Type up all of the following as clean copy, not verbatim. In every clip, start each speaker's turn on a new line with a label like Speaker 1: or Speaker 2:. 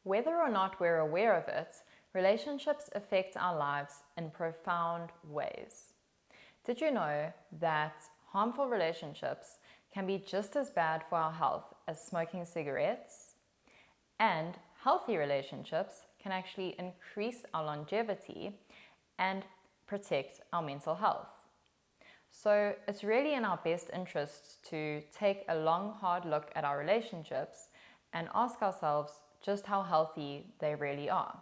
Speaker 1: Whether or not we're aware of it, relationships affect our lives in profound ways. Did you know that harmful relationships can be just as bad for our health as smoking cigarettes? And healthy relationships can actually increase our longevity and protect our mental health. So it's really in our best interests to take a long, hard look at our relationships and ask ourselves just how healthy they really are.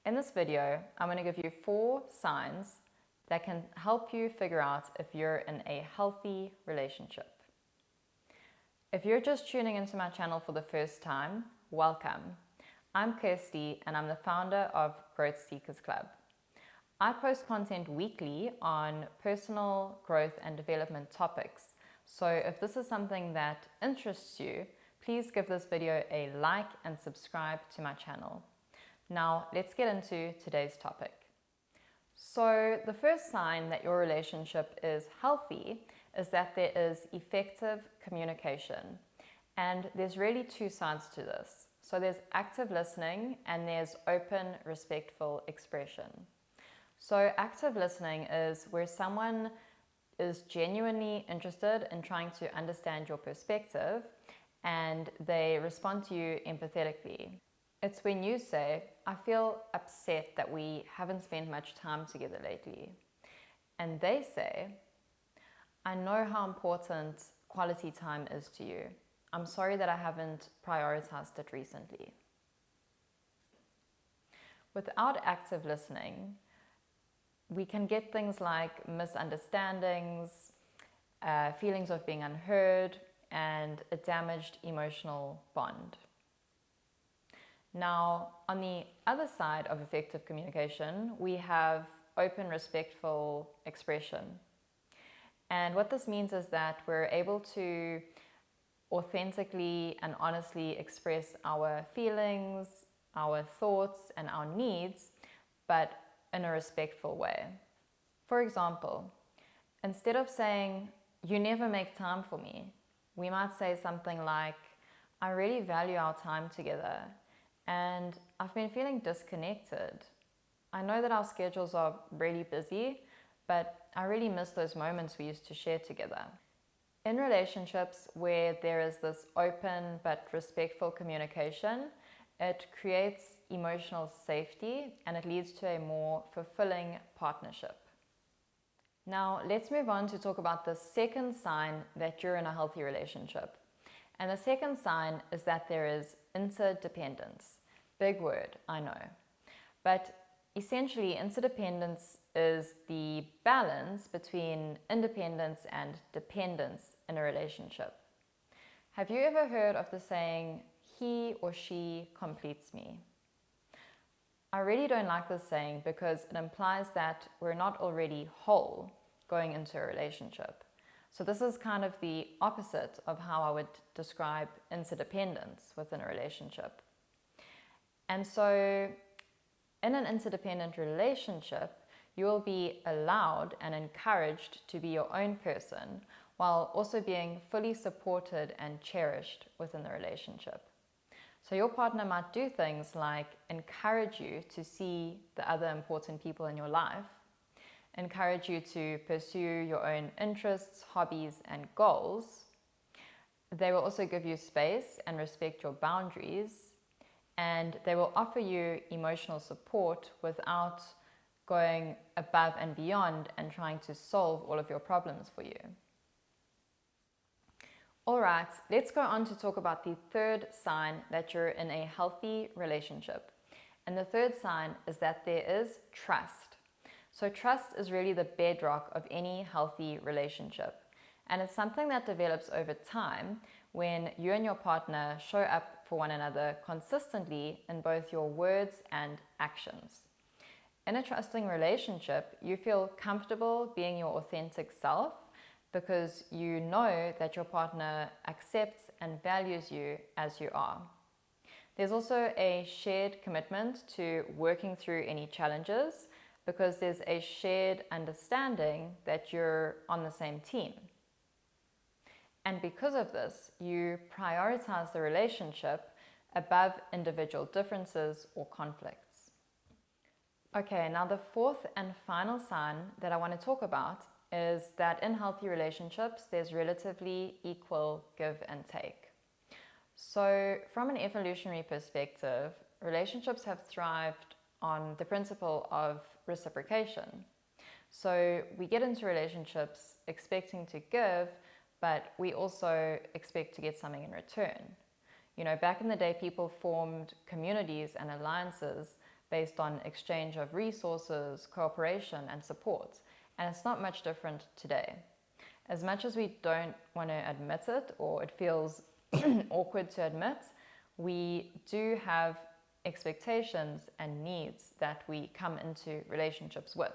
Speaker 1: In this video, I'm going to give you 4 signs that can help you figure out if you're in a healthy relationship. If you're just tuning into my channel for the first time, welcome. I'm Kirsty and I'm the founder of Growth Seekers Club. I post content weekly on personal growth and development topics. So if this is something that interests you, please give this video a like and subscribe to my channel. Now let's get into today's topic. So the first sign that your relationship is healthy is that there is effective communication. And there's really 2 sides to this. So there's active listening and there's open, respectful expression. So active listening is where someone is genuinely interested in trying to understand your perspective and they respond to you empathetically. It's when you say, I feel upset that we haven't spent much time together lately. And they say, I know how important quality time is to you. I'm sorry that I haven't prioritized it recently. Without active listening, we can get things like misunderstandings, feelings of being unheard, and a damaged emotional bond. Now, on the other side of effective communication, we have open, respectful expression. And what this means is that we're able to authentically and honestly express our feelings, our thoughts, and our needs, but in a respectful way. For example, instead of saying, you never make time for me, we might say something like, I really value our time together, and I've been feeling disconnected. I know that our schedules are really busy, but I really miss those moments we used to share together. In relationships where there is this open but respectful communication, it creates emotional safety and it leads to a more fulfilling partnership. Now, let's move on to talk about the second sign that you're in a healthy relationship. And the second sign is that there is interdependence. Big word, I know. But essentially, interdependence is the balance between independence and dependence in a relationship. Have you ever heard of the saying, he or she completes me? I really don't like this saying because it implies that we're not already whole going into a relationship. So this is kind of the opposite of how I would describe interdependence within a relationship. And so in an interdependent relationship, you will be allowed and encouraged to be your own person while also being fully supported and cherished within the relationship. So your partner might do things like encourage you to see the other important people in your life, encourage you to pursue your own interests, hobbies, and goals. They will also give you space and respect your boundaries, and they will offer you emotional support without going above and beyond and trying to solve all of your problems for you. Alright, let's go on to talk about the third sign that you're in a healthy relationship. And the third sign is that there is trust. So trust is really the bedrock of any healthy relationship. And it's something that develops over time when you and your partner show up for one another consistently in both your words and actions. In a trusting relationship, you feel comfortable being your authentic self because you know that your partner accepts and values you as you are. There's also a shared commitment to working through any challenges because there's a shared understanding that you're on the same team. And because of this, you prioritize the relationship above individual differences or conflicts. Okay, now the fourth and final sign that I want to talk about is that in healthy relationships, there's relatively equal give and take. So from an evolutionary perspective, relationships have thrived on the principle of reciprocation. So we get into relationships expecting to give, but we also expect to get something in return. Back in the day, people formed communities and alliances based on exchange of resources, cooperation, and support. And it's not much different today. As much as we don't want to admit it, or it feels awkward to admit, we do have expectations and needs that we come into relationships with.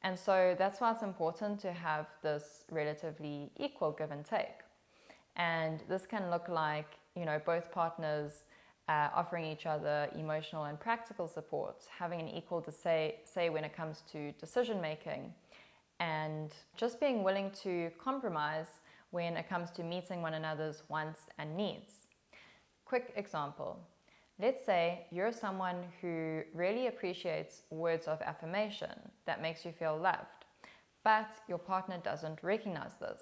Speaker 1: And so that's why it's important to have this relatively equal give and take. And this can look like, both partners offering each other emotional and practical support, having an equal say when it comes to decision making, and just being willing to compromise when it comes to meeting one another's wants and needs. Quick example. Let's say you're someone who really appreciates words of affirmation that makes you feel loved, but your partner doesn't recognize this.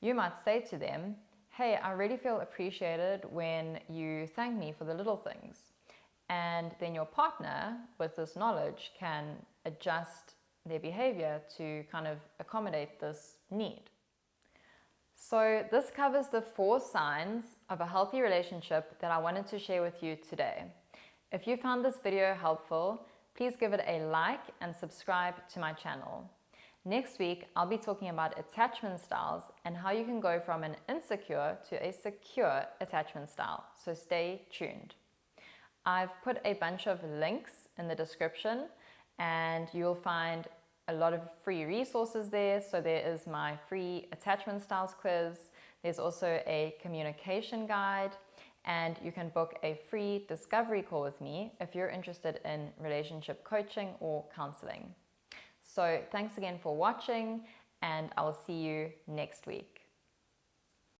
Speaker 1: You might say to them, "Hey, I really feel appreciated when you thank me for the little things." And then your partner, with this knowledge, can adjust their behavior to kind of accommodate this need. So this covers the 4 signs of a healthy relationship that I wanted to share with you today. If you found this video helpful, please give it a like and subscribe to my channel. Next week, I'll be talking about attachment styles and how you can go from an insecure to a secure attachment style. So stay tuned. I've put a bunch of links in the description, and you'll find a lot of free resources there. So there is my free attachment styles quiz. There's also a communication guide, and you can book a free discovery call with me if you're interested in relationship coaching or counseling. So thanks again for watching, and I will see you next week.